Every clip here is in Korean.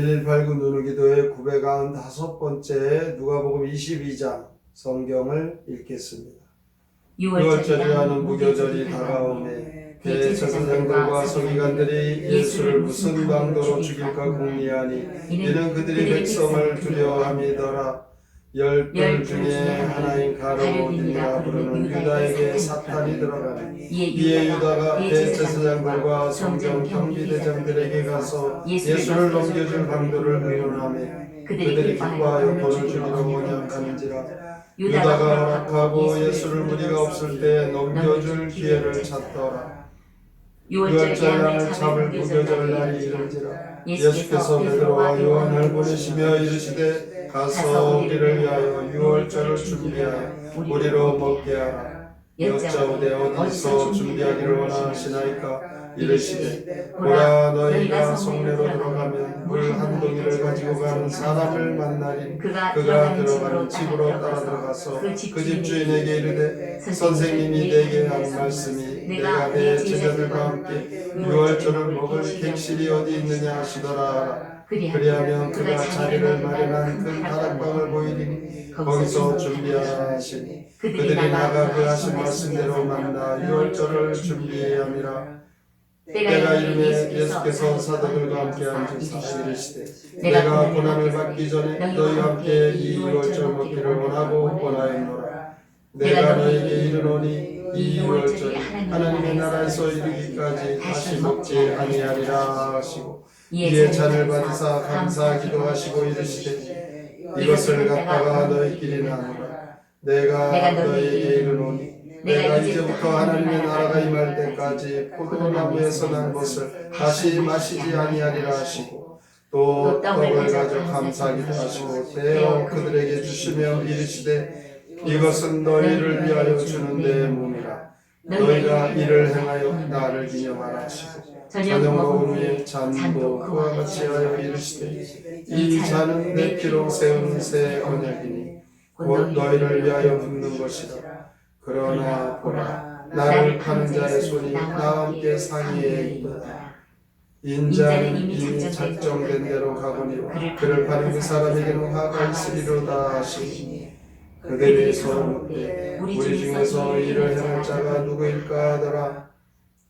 1189 누누기도의 995번째 누가복음 22장 성경을 읽겠습니다. 6월절이라는 무교절이 다가오매 대제사장들과 서기관들이 예수를 무슨 방도로 죽일까 궁리하니 이는 그들이 백성을 두려워함이더라. 열둘 중에 하나인 가룟옷이라 부르는 유다에게 사탄이 들어가니 이에 유다가 대제사장들과 성경 경비대장들에게 가서 예수를 넘겨줄 방도를 의논하며 그들이 기뻐하여 돈을 주기로 언약하는지라. 유다가 허락하고 예수를 무리가 없을 때 넘겨줄 기회를 찾더라. 6월절 잡을 무교절 날이 이른지라. 예수께서 베드로와 요한을 보내시며 이르시되 가서 우리를 위하여 6월절을 준비하여 우리로 먹게 하라. 여짜오되 어디서 준비하기를 원하시나이까. 이르시되 보라 너희가 성내로 들어가면 물 한 동이를 가지고 가는 사람을 만나리니 그가 들어가는 집으로 따라 들어가서 그 집주인에게 이르되 선생님이 내게 한 말씀이 내가 내 제자들과 함께 6월절을 먹을 객실이 어디 있느냐 하시더라. 그리하면 그가 자리를 마련한 큰 다락방을 보이리니 거기서 준비하라 하시니 그들이 나가 그 하신 말씀대로 만나 6월절을 준비함이라. 때가 이르매 예수께서 사도들과 함께 앉으사 이르시되 내가 고난을 받기 전에 너희와 함께 이 6월절 먹기를 원하였노라. 내가 너희에게 이르노니 이 6월절이 하나님의 나라에서 이르기까지 다시 먹지 아니하리라 하시고 이에 잔을 받으사 감사하기도 하시고 이르시되 이것을 갖다가 너희끼리 나누라. 내가 너희에게 이르노니 내가 이제부터 하나님의 나라가 임할 때까지 포도나무에서 난 것을 다시 마시지 아니하리라 하시고 또 떡을 가져 감사하기도 하시고 떼어 그들에게 주시며 이르시되 이것은 너희를 위하여 주는 내 몸이라. 너희가 이를 행하여 나를 기념하라 하시고 저녁 먹은 후에 잔도 그와 같이 하여 이르시되 이 잔은 내 피로 세우는 새 언약이니 곧 너희를 위하여 붓는 것이라. 그러나 보라 나를 파는 자의 손이 나와 함께 상의에 있도다. 인자는 이미 작정된 대로 가거니와 그를 파는 그 사람에게는 화가 있으리로다 하시니 그들이 서로 묻되 우리 중에서 이를 행할 자가 누구일까 하더라.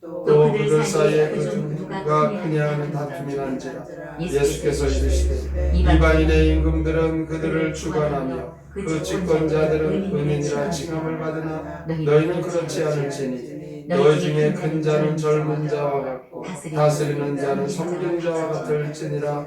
또 그들 사이에 그 중 누가 크냐 하는 다툼이 난지라. 예수께서 이르시되 이방인의 임금들은 그들을 주관하며 그 집권자들은 은인이라 칭함을 받으나 너희는 그렇지 않을지니 너희 중에 큰 자는 젊은 자와 같고 다스리는 자는 섬기는 자와 같을지니라.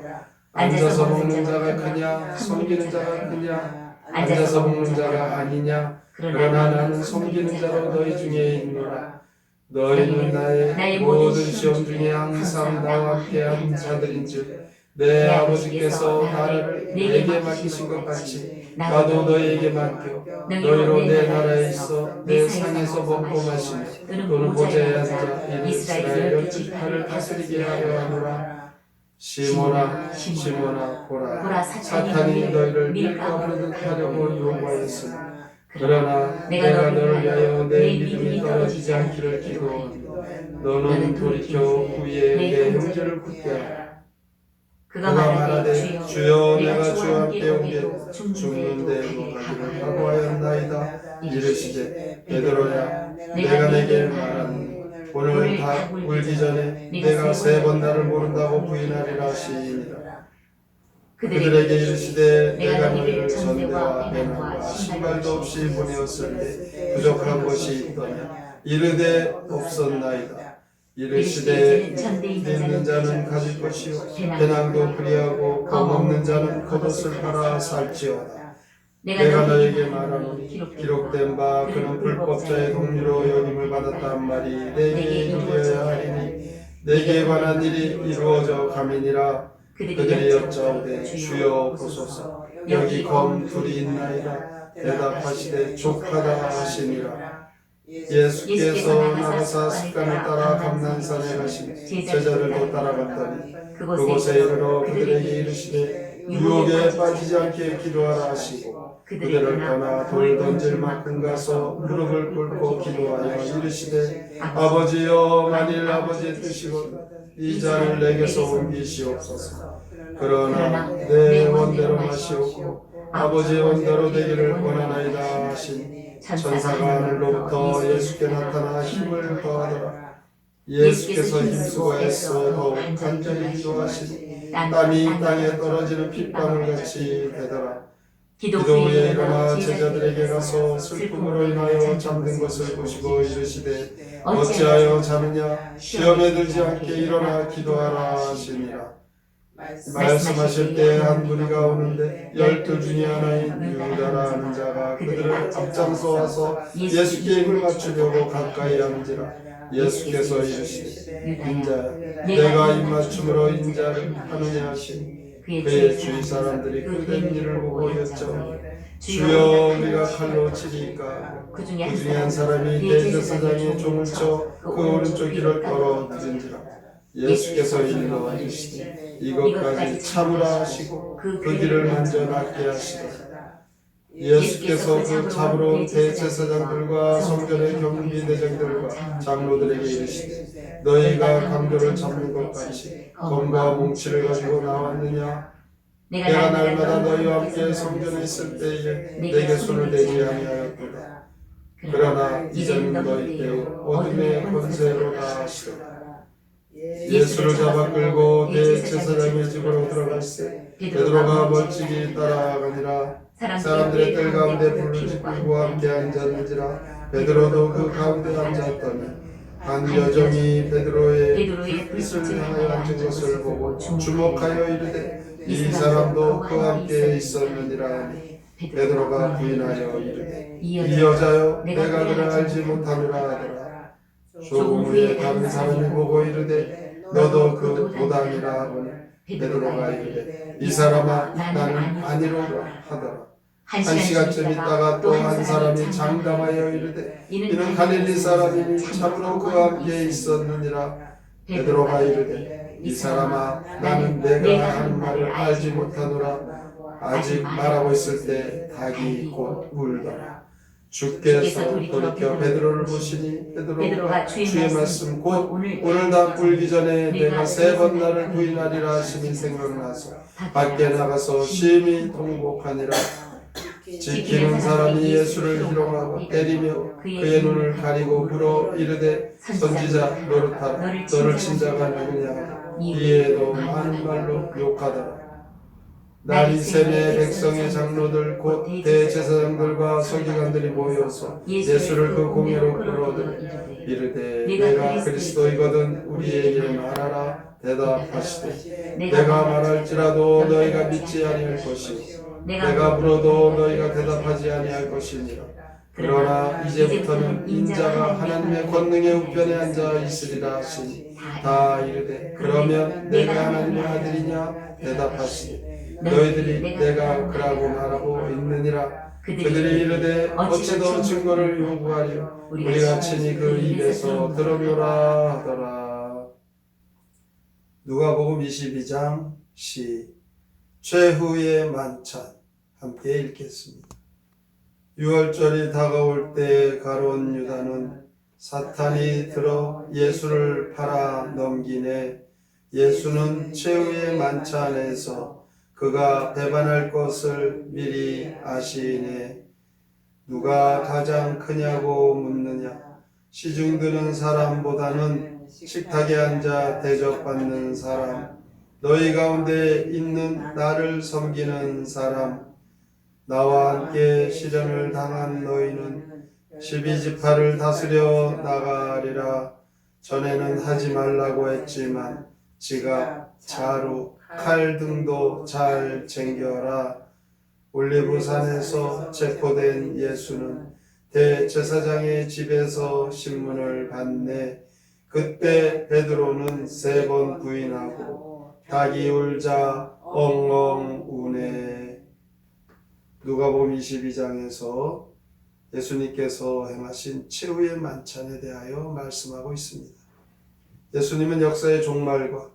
앉아서 먹는 자가 크냐 섬기는 자가 크냐. 앉아서 먹는 자가 아니냐. 그러나 나는 섬기는 자로 너희 중에 있노라. 너희는 나의 모든 시험 중에 항상 나와 함께한 자들인즉 내 아버지께서 나를 내게 맡기신 것 같이 나도 너희에게 맡겨 너희로 내 나라에 있어 내 상에서 먹고 마시며 또는 보좌에 앉아 이스라엘 12지파를 다스리게 하려 하노라. 시몬아 시몬아 보라 사탄이 너희를 밀가부르듯 하려고 요구하였으나 그러나 내가 너를 위하여 내 믿음이 떨어지지 않기를 기도하노니 너는 돌이켜 후에 내 형제를 굳게 하라. 그가 말하되 주여 내가 주와 함께 오게 죽는 데로 가기를 각오하였나이다. 이르시되 베드로야 내가 내게 말하노니 오늘 닭 울기 전에 내가 3번 나를 모른다고 부인하리라 하시니라. 그들에게 이르시되 내가 너희를 전대와 배낭과 신발도 없이 보내었을 때 부족한 것이 있더냐. 이르되 없었나이다. 이르시되 있는 자는 가질 것이요 배낭도 그리하고 겁없는 자는 겉옷을 팔아 살지어다. 내가 너에게 말하노니 기록된 바 그는 불법자의 동료로 여김을 받았단 말이 내게 이루어야 하리니 내게 관한 일이 이루어져 가미니라. 그들이 여짜오되 주여 보소서 여기 검 둘이 있나이다. 대답하시되 족하다 하시니라. 예수께서 나가사 습관을 따라 감난산에 가시니 제자들도 따라갔더니 그곳에 이르러 그들에게 이르시되 유혹에 빠지지 않게 기도하라 하시고 그들을 떠나 돌 던질 만큼 가서 무릎을 꿇고 기도하여 이르시되 아버지여 만일 아버지의 뜻이거든 이 잔을 내게서 옮기시옵소서. 그러나 내 원대로 마시옵고 아버지의 원대로 되기를 원하나이다 하신 천사가 하늘로부터 예수께 나타나 힘을 더하더라. 예수께서 힘쓰고 애써 더욱 간절히 기도하시니 땀이 땅에 떨어지는 핏방울 같이 되더라. 기도 후에 일어나 제자들에게 가서 슬픔으로 인하여 잠든 것을 보시고 이르시되 어찌하여 자느냐 시험에 들지 않게 일어나 기도하라 하시니라. 말씀하실 때 한 무리가 오는데 12 중에 하나인 유다라 하는 자가 그들을 앞장서 와서 예수께 힘을 맞추려고 가까이 앉으라. 예수께서 이르시되 인자야 내가 입맞춤으로 인자를 하느냐 하시니 그의 주위 사람들이 그된 일을 보고 여쭤 주여 우리가 칼로 치리까 그 중에 한 사람이 대제사장의 종을 쳐 그 오른쪽 귀를 떨어뜨린지라. 예수께서 일러 이르시되 이것까지 참으라 하시고 그 귀를 먼저 낫게 하시더라. 예수께서 그 잡으러 온 대제사장들과 성전의 경비대장들과 장로들에게 이르시되 너희가 강도를 잡는 것 같이 검과 뭉치를 가지고 나왔느냐? 내가 날마다 너희와 함께 성전에 있을 때에 내게 손을 대지 아니하였도다. 그러나 이제는 너희 때에 어둠의 권세로다 하시더라. 예수를 잡아 끌고 대제사장의 집으로 들어갈새 베드로가 멀찍이 따라가니라. 사람들의 뜰 가운데 불을 지피고 함께 앉았는지라. 베드로도 그 가운데 앉았더니 한 여종이 베드로의 핏을 향하여 앉은 것을 보고 주목하여 이르되 이 사람도 그와 함께 있었느니라 하니 베드로가 부인하여 이르되 이 여자여 내가 그를 알지 못하노라 하더라. 조금 후에 다른 사람이 보고 이르되 너도 그 도당이라 하거니 베드로가 이르되 이 사람아 나는 아니로라 하더라. 한 시간쯤 있다가 또 한 사람이 장담하여 이르되 이는 갈릴리 사람이니 참으로 그와 함께 있었느니라. 베드로가 이르되 이 사람아 나는 내가 하는 말을 알지 못하노라. 아직 말하고 있을 때 닭이 곧 울더라. 주께서 돌이켜 베드로를 보시니 베드로가 주의 말씀 곧 오늘 닭 울기 전에 내가 3번 나를 부인하리라 하심이 생각나서 밖에 나가서 심히 통곡하니라. 지키는 사람이 예수를 희롱하고 때리며 그의 눈을 가리고 물어 이르되 선지자 노릇하라 너를 친 자가 누구냐. 이에도 많은 말로 욕하더라. 날이 새매 백성의 장로들 곧 대제사장들과 서기관들이 모여서 예수를 그 공회로 끌어들여 이르되 내가 그리스도이거든 우리에게 말하라 대답하시되 내가 말할지라도 너희가 믿지 아니할 것이요 내가 물어도 너희가 대답하지 아니할 것이니라. 그러나 이제부터는 인자가 하나님의 권능의 우편에 앉아 있으리라 하시니 다 이르되 그러면 내가 하나님의 아들이냐 대답하시되 너희들이 내가 그라고 말하고 있느니라. 그들이 이르되 어찌 더 증거를 요구하려 우리가 친히 그 입에서 들어보라 하더라. 누가복음 22장 시 최후의 만찬 함께 읽겠습니다. 유월절이 다가올 때 가룟 유다는 사탄이 들어 예수를 팔아 넘기네. 예수는 최후의 만찬에서 그가 배반할 것을 미리 아시네. 누가 가장 크냐고 묻느냐. 시중 드는 사람보다는 식탁에 앉아 대접받는 사람, 너희 가운데 있는 나를 섬기는 사람, 나와 함께 시련을 당한 너희는 12지파를 다스려 나가리라. 전에는 하지 말라고 했지만 지갑, 자루, 칼 등도 잘 챙겨라. 올리브산에서 체포된 예수는 대제사장의 집에서 신문을 받네. 그때 베드로는 3번 부인하고 닭이 울자 엉엉 우네. 누가복음 22장에서 예수님께서 행하신 최후의 만찬에 대하여 말씀하고 있습니다. 예수님은 역사의 종말과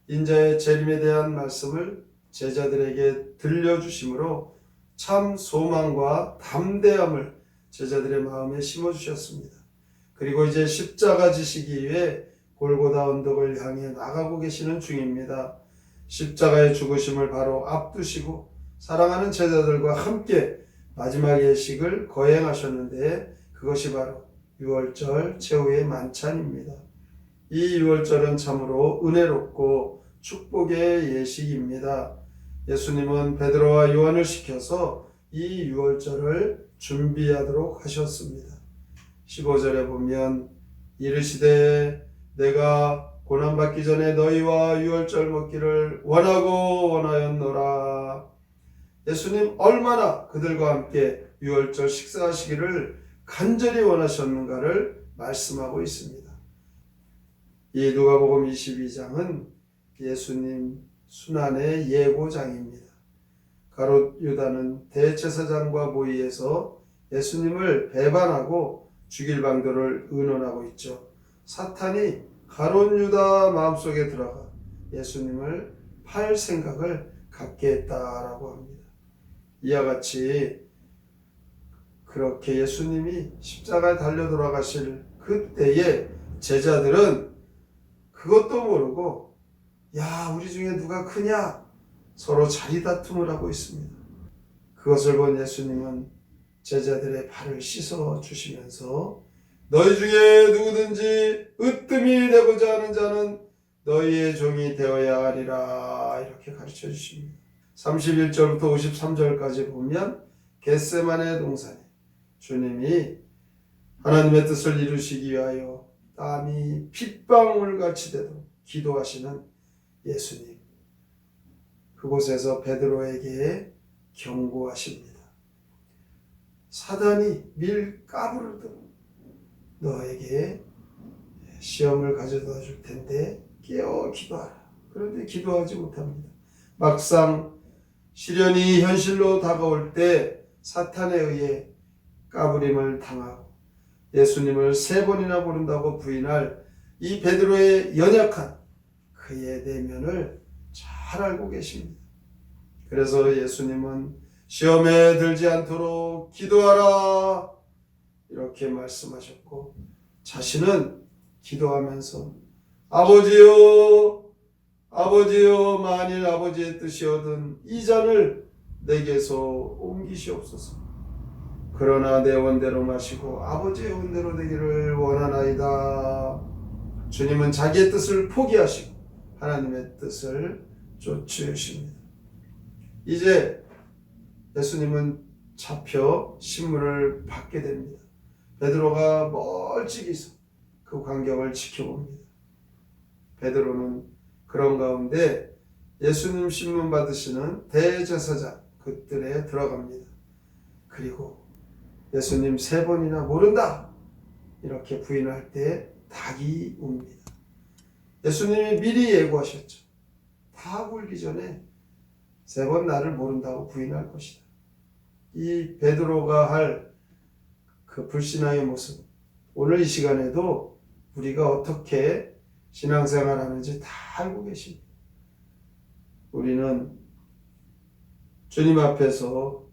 인자의 재림에 대한 말씀을 제자들에게 들려주심으로 참 소망과 담대함을 제자들의 마음에 심어주셨습니다. 그리고 이제 십자가 지시기 위해 골고다 언덕을 향해 나가고 계시는 중입니다. 십자가의 죽으심을 바로 앞두시고 사랑하는 제자들과 함께 마지막 예식을 거행하셨는데 그것이 바로 유월절 최후의 만찬입니다. 이 유월절은 참으로 은혜롭고 축복의 예식입니다. 예수님은 베드로와 요한을 시켜서 이 유월절을 준비하도록 하셨습니다. 15절에 보면 이르시되 내가 고난받기 전에 너희와 유월절 먹기를 원하고 원하였노라. 예수님 얼마나 그들과 함께 유월절 식사하시기를 간절히 원하셨는가를 말씀하고 있습니다. 이 누가복음 22장은 예수님 순환의 예고장입니다. 가롯 유다는 대제사장과 모의해서 예수님을 배반하고 죽일 방도를 의논하고 있죠. 사탄이 가롯 유다 마음속에 들어가 예수님을 팔 생각을 갖게 했다라고 합니다. 이와 같이 그렇게 예수님이 십자가에 달려 돌아가실 그때에 제자들은 그것도 모르고 야 우리 중에 누가 크냐 서로 자리 다툼을 하고 있습니다. 그것을 본 예수님은 제자들의 발을 씻어 주시면서 너희 중에 누구든지 으뜸이 되고자 하는 자는 너희의 종이 되어야 하리라 이렇게 가르쳐 주십니다. 31절부터 53절까지 보면 겟세마네 동산에 주님이 하나님의 뜻을 이루시기 위하여 땀이 핏방울같이 되도록 기도하시는 예수님. 그곳에서 베드로에게 경고하십니다. 사단이 밀가부를 들어 너에게 시험을 가져다 줄 텐데 깨어 기도하라. 그런데 기도하지 못합니다. 막상 시련이 현실로 다가올 때 사탄에 의해 까부림을 당하고 예수님을 3번이나 부른다고 부인할 이 베드로의 연약한 그의 내면을 잘 알고 계십니다. 그래서 예수님은 시험에 들지 않도록 기도하라 이렇게 말씀하셨고 자신은 기도하면서 아버지여 아버지여 만일 아버지의 뜻이거든 이 잔을 내게서 옮기시옵소서. 그러나 내 원대로 마시고 아버지의 원대로 되기를 원하나이다. 주님은 자기의 뜻을 포기하시고 하나님의 뜻을 쫓으십니다. 이제 예수님은 잡혀 신문을 받게 됩니다. 베드로가 멀찍이서 그 광경을 지켜봅니다. 베드로는 그런 가운데 예수님 신문 받으시는 대제사장 그들에 들어갑니다. 그리고 예수님 3번이나 모른다 이렇게 부인할 때 닭이 웁니다. 예수님이 미리 예고하셨죠. 닭 울기 전에 3번 나를 모른다고 부인할 것이다. 이 베드로가 할 그 불신앙의 모습 오늘 이 시간에도 우리가 어떻게 신앙생활 하는지 다 알고 계십니다. 우리는 주님 앞에서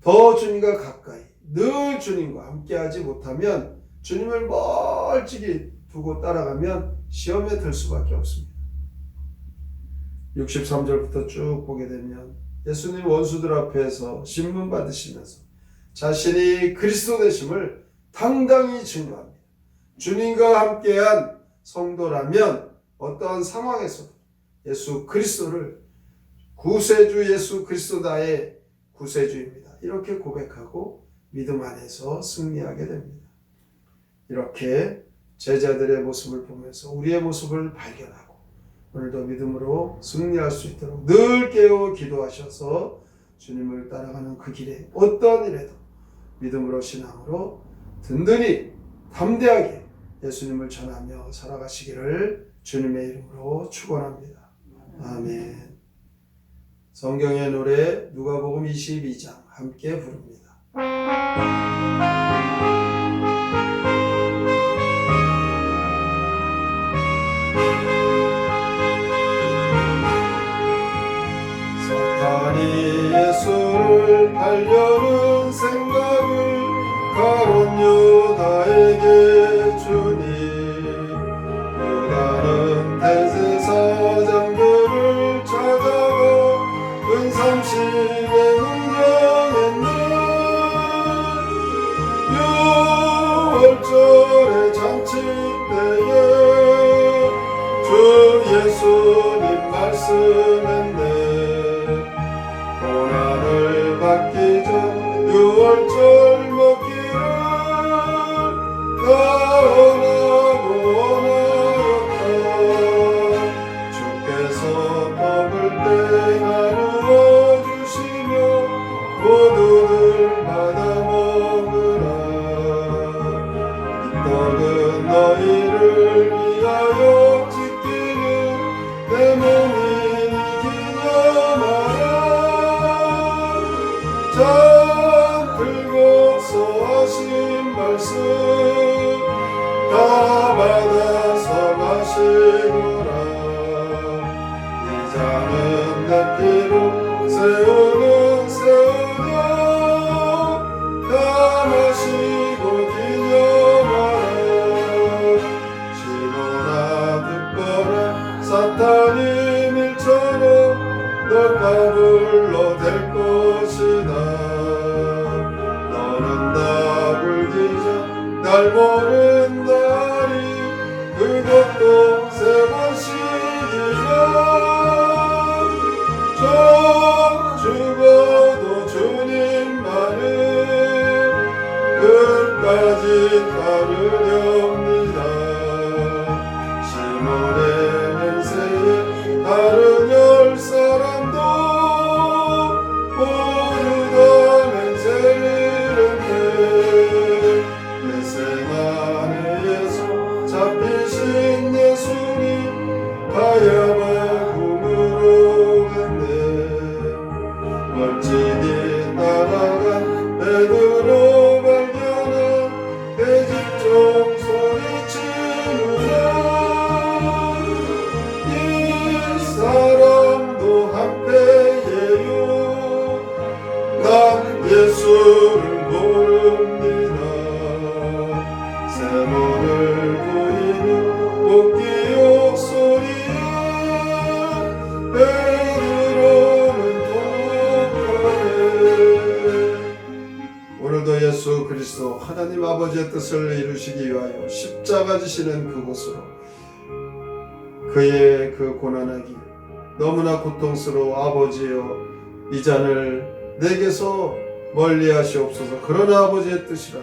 더 주님과 가까이 늘 주님과 함께하지 못하면 주님을 멀찍이 두고 따라가면 시험에 들 수밖에 없습니다. 63절부터 쭉 보게 되면 예수님 원수들 앞에서 신문 받으시면서 자신이 그리스도 되심을 당당히 증거합니다. 주님과 함께한 성도라면 어떠한 상황에서도 예수 그리스도를 구세주 예수 그리스도다의 구세주입니다. 이렇게 고백하고 믿음 안에서 승리하게 됩니다. 이렇게 제자들의 모습을 보면서 우리의 모습을 발견하고 오늘도 믿음으로 승리할 수 있도록 늘 깨어 기도하셔서 주님을 따라가는 그 길에 어떠한 일에도 믿음으로 신앙으로 든든히 담대하게 예수님을 전하며 살아가시기를 주님의 이름으로 축원합니다. 아멘. 성경의 노래 누가복음 22장 함께 부릅니다. 사탄이 예수를 하려는 생각을 가룟 유다에게 주니 유다는 대제사장들을 찾아 이자는 내 피로 세우는 다 마시고 기념하라. 시몬아 듣거라. 사탄이 밀처럼 널 까불러 댈 것이다. 너는 다 불기자 날 모른다리. 그것도 세 번씩이나. 저 죽어도 주님만을 끝까지 따르렵니다. 시몬의 맹세에 다른 10사람도 모두 다 맹세를 했네. 내생 안에서 잡히신 예수님 가야바 꿈으로 갔네. 멀찍이 따라간 베드로 발견한 대집종 소리치느라. 이 사람도 한패예요. 난 예수를 모릅니다. 세모를 보이며 꽃기옥 소리에 베드로는 독하네. 오늘도 예수 그리스도 하나님 아버지의 뜻을 이루시기 위하여 십자가 지시는 그곳으로 그의 그 고난하기 너무나 고통스러워 아버지여 이 잔을 내게서 멀리 하시옵소서. 그러나 아버지의 뜻이라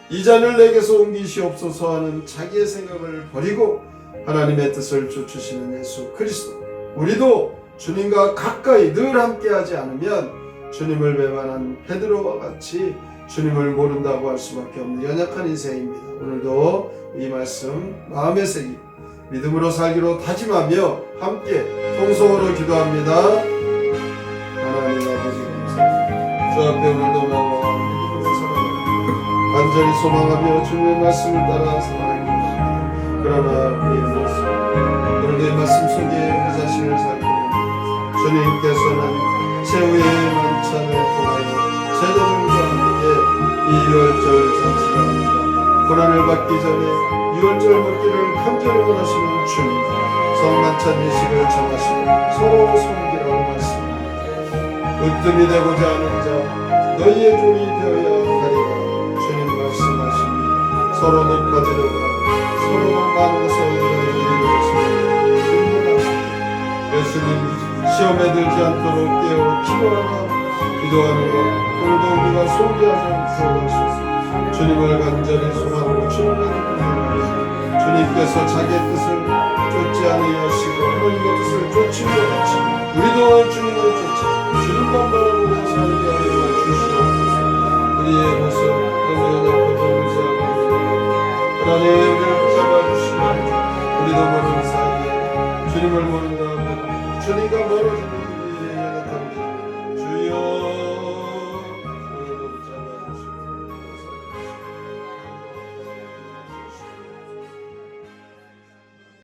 이 잔을 내게서 옮기시옵소서 하는 자기의 생각을 버리고 하나님의 뜻을 쫓으시는 예수 그리스도. 우리도 주님과 가까이 늘 함께하지 않으면 주님을 배반한 베드로와 같이 주님을 모른다고 할 수밖에 없는 연약한 인생입니다. 오늘도 이 말씀 마음에 새기고 믿음으로 살기로 다짐하며 함께 통성으로 기도합니다. 하나님 아버지 감사합니다. 주 앞에 오늘도 나와 믿음으로 살아갑니다. 간절히 소망하며 주님의 말씀을 따라 살아갑니다. 그러나 우리의 말씀 오늘도 이 말씀 속에 우리 자신을 살펴봅니다. 주님께서는 최후의 만찬을 통하여 제자들과 함께 이 유월절 잔치를 합니다. 고난을 받기 전에 유월절 먹기를 간절히 원하시는 주님, 성만찬 예식을 정하시고 서로 섬기라고 말씀합니다. 으뜸이 되고자 하는 자 너희의 종이 되어야 하리라 주님 말씀하십니다. 서로 높아지려고 서로 많은 것을 얻으려는 일이 되었습니다. 예수님 시험에 들지 않도록 깨어 기도하라 기도하는 것 오늘도 우리가 소홀히하지 않도록 하소서. 주님을 간절히 소망하고 주님을 주님께서 자기의 뜻을 쫓지 아니하시고 하나님의 뜻을 쫓은 것 같이 우리도 주님을 쫓아 주님만 바라보고 살게 하여 주시옵소서. 우리의 모습 너무 연약하고 무지하고 하나님 우리를 붙잡아주시면 우리도 모르는 사이에 주님을 모른다 하면 주님과 멀어지는 우리의 연약함 주여